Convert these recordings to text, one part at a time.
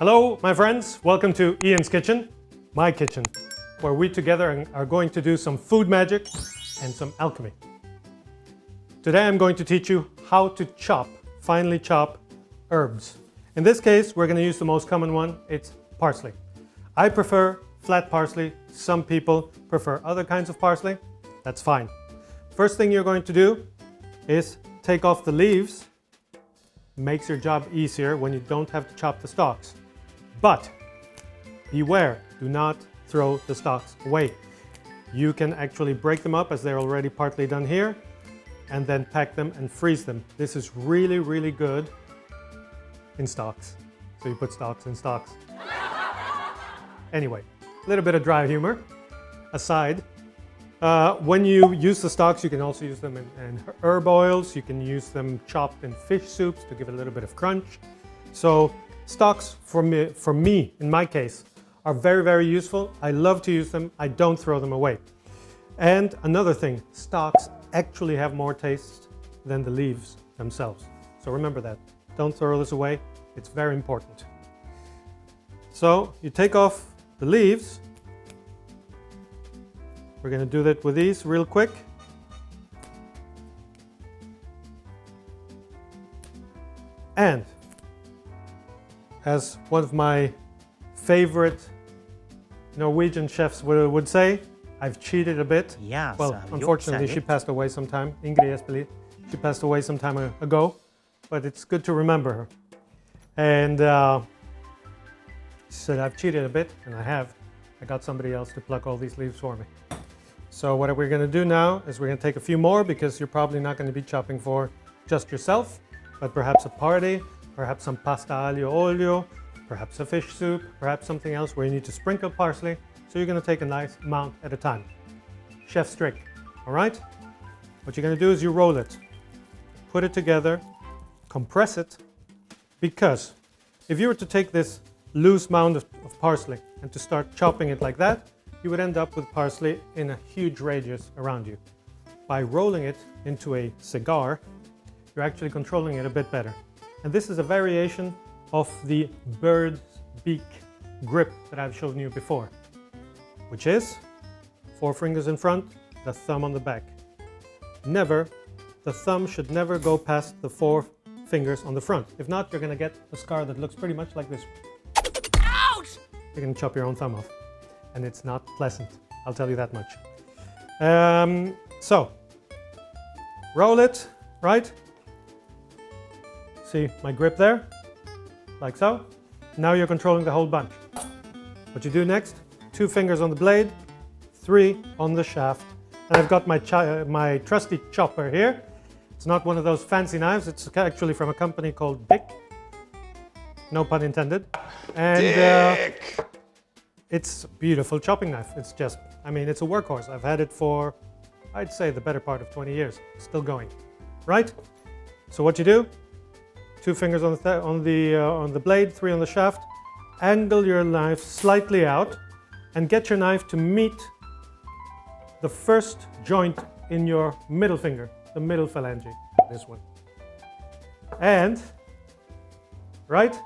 Hello, my friends. Welcome to Ian's kitchen, my kitchen, where we together are going to do some food magic and some alchemy. Today I'm going to teach you how to finely chop herbs. In this case, we're going to use the most common one. It's parsley. I prefer flat parsley. Some people prefer other kinds of parsley. That's fine. First thing you're going to do is take off the leaves. Makes your job easier when you don't have to chop the stalks. But beware, do not throw the stalks away. You can actually break them up as they're already partly done here and then pack them and freeze them. This is really, really good in stalks. So you put stalks in stalks. Anyway, a little bit of dry humor aside. When you use the stalks, you can also use them in herb oils. You can use them chopped in fish soups to give it a little bit of crunch. So stalks, for me, in my case, are very, very useful. I love to use them. I don't throw them away. And another thing, stalks actually have more taste than the leaves themselves. So remember that. Don't throw this away. It's very important. So you take off the leaves. We're going to do that with these real quick. And as one of my favorite Norwegian chefs would say, I've cheated a bit. Ja, well, unfortunately, she passed away sometime. Ingrid Espelid. She passed away some time ago, but it's good to remember her. And she said, I've cheated a bit, and I have. I got somebody else to pluck all these leaves for me. So what we're going to do now is we're going to take a few more, because you're probably not going to be chopping for just yourself, but perhaps a party, perhaps some pasta aglio olio, perhaps a fish soup, perhaps something else where you need to sprinkle parsley. So you're going to take a nice amount at a time. Chef's trick, all right? What you're going to do is you roll it, put it together, compress it, because if you were to take this loose mound of parsley and to start chopping it like that, you would end up with parsley in a huge radius around you. By rolling it into a cigar, you're actually controlling it a bit better. And this is a variation of the bird's beak grip that I've shown you before, which is 4 fingers in front, the thumb on the back. The thumb should never go past the 4 fingers on the front. If not, you're gonna get a scar that looks pretty much like this. Ouch! You're gonna chop your own thumb off. And it's not pleasant, I'll tell you that much. So, roll it, right? See my grip there? Like so. Now you're controlling the whole bunch. What you do next, 2 fingers on the blade, 3 on the shaft. And I've got my trusty chopper here. It's not one of those fancy knives, it's actually from a company called Bic. No pun intended. And it's a beautiful chopping knife. It's just, it's a workhorse. I've had it for, I'd say, the better part of 20 years. Still going, right? So what you do, 2 fingers on the blade, 3 on the shaft. Angle your knife slightly out and get your knife to meet the first joint in your middle finger, the middle phalange, this one. And, right?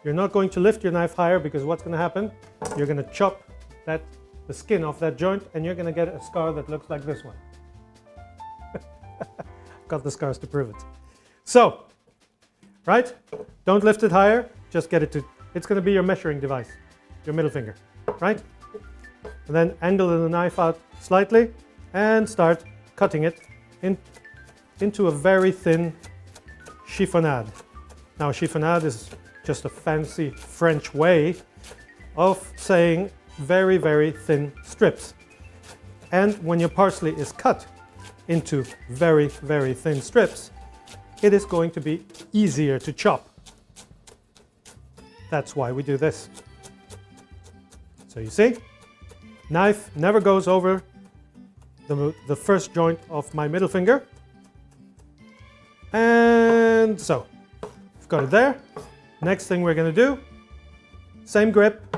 You're not going to lift your knife higher, because what's going to happen? You're going to chop the skin off that joint, and you're going to get a scar that looks like this one. Got the scars to prove it. So, right? Don't lift it higher. Just get it to. It's going to be your measuring device, your middle finger, right? And then angle the knife out slightly and start cutting it into a very thin chiffonade. Now, chiffonade is just a fancy French way of saying very, very thin strips. And when your parsley is cut into very, very thin strips, it is going to be easier to chop. That's why we do this. So you see, knife never goes over the first joint of my middle finger. And so, I've got it there. Next thing we're going to do, same grip,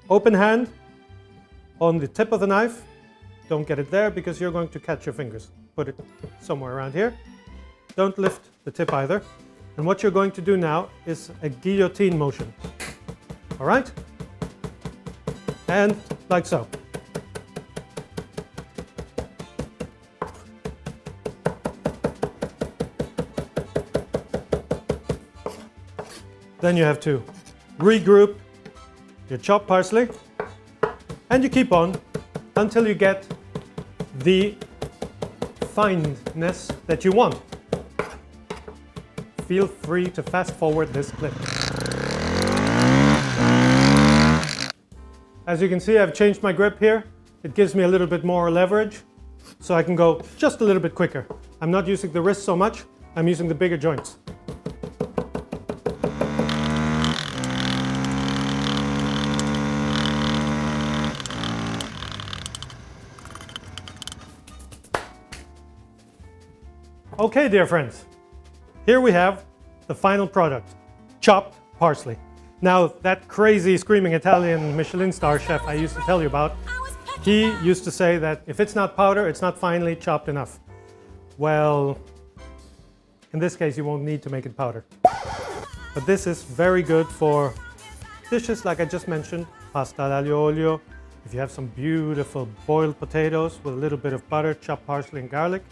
open hand on the tip of the knife. Don't get it there, because you're going to catch your fingers. Put it somewhere around here. Don't lift the tip either. And what you're going to do now is a guillotine motion. All right? And like so. Then you have to regroup your chopped parsley, and you keep on until you get the fineness that you want. Feel free to fast forward this clip. As you can see, I've changed my grip here. It gives me a little bit more leverage, so I can go just a little bit quicker. I'm not using the wrist so much, I'm using the bigger joints. Okay, dear friends, here we have the final product, chopped parsley. Now, that crazy screaming Italian Michelin star chef I used to tell you about, he used to say that if it's not powder, it's not finely chopped enough. Well, in this case, you won't need to make it powder. But this is very good for dishes like I just mentioned, pasta all'aglio olio. If you have some beautiful boiled potatoes with a little bit of butter, chopped parsley and garlic.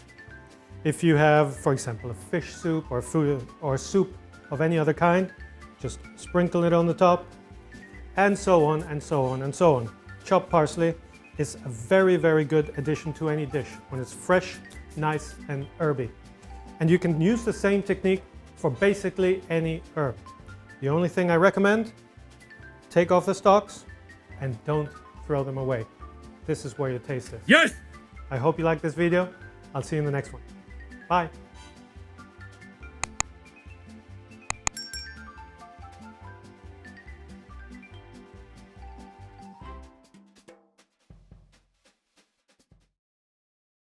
If you have, for example, a fish soup or food or soup of any other kind, just sprinkle it on the top, and so on and so on and so on. Chopped parsley is a very, very good addition to any dish when it's fresh, nice and herby. And you can use the same technique for basically any herb. The only thing I recommend, take off the stalks and don't throw them away. This is where you taste it. Yes! I hope you like this video. I'll see you in the next one. Bye.